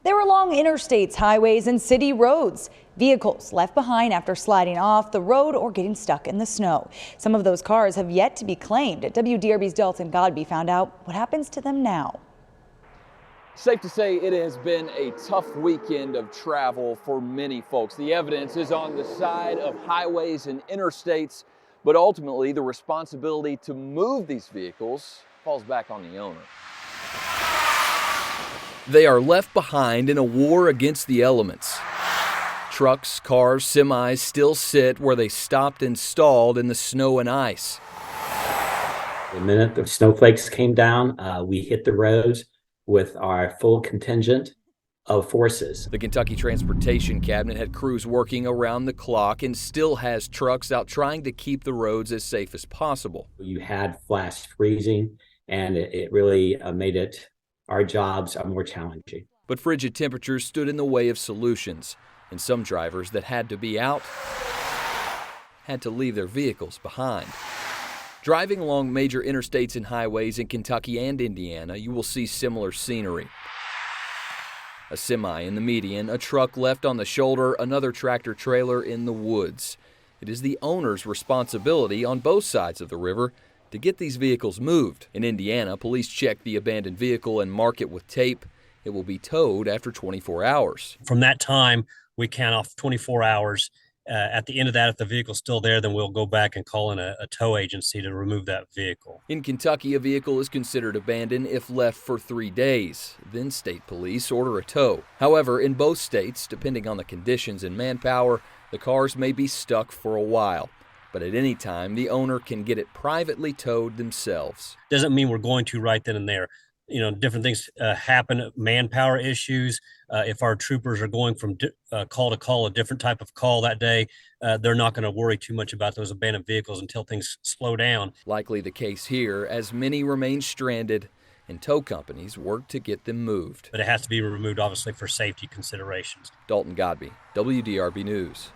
They were along interstates, highways, and city roads. Vehicles left behind after sliding off the road or getting stuck in the snow. Some of those cars have yet to be claimed. WDRB's Dalton Godby found out what happens to them now. Safe to say it has been a tough weekend of travel for many folks. The evidence is on the side of highways and interstates, but ultimately the responsibility to move these vehicles falls back on the owner. They are left behind in a war against the elements. Trucks, cars, semis still sit where they stopped and stalled in the snow and ice. The minute the snowflakes came down, we hit the roads with our full contingent of forces. The Kentucky Transportation Cabinet had crews working around the clock and still has trucks out trying to keep the roads as safe as possible. You had flash freezing, and it really made our jobs more challenging. But frigid temperatures stood in the way of solutions, and some drivers that had to be out had to leave their vehicles behind. Driving along major interstates and highways in Kentucky and Indiana, you will see similar scenery. A semi in the median, a truck left on the shoulder, another tractor trailer in the woods. It is the owner's responsibility on both sides of the river to get these vehicles moved. In Indiana, police check the abandoned vehicle and mark it with tape. It will be towed after 24 hours. From that time, we count off 24 hours. At the end of that, if the vehicle's still there, then we'll go back and call in a tow agency to remove that vehicle. In Kentucky, a vehicle is considered abandoned if left for 3 days. Then state police order a tow. However, in both states, depending on the conditions and manpower, the cars may be stuck for a while. But at any time, the owner can get it privately towed themselves. Doesn't mean we're going to right then and there. You know, different things happen, manpower issues. If our troopers are going from call to call, a different type of call that day, they're not going to worry too much about those abandoned vehicles until things slow down. Likely the case here, as many remain stranded and tow companies work to get them moved. But it has to be removed, obviously, for safety considerations. Dalton Godby, WDRB News.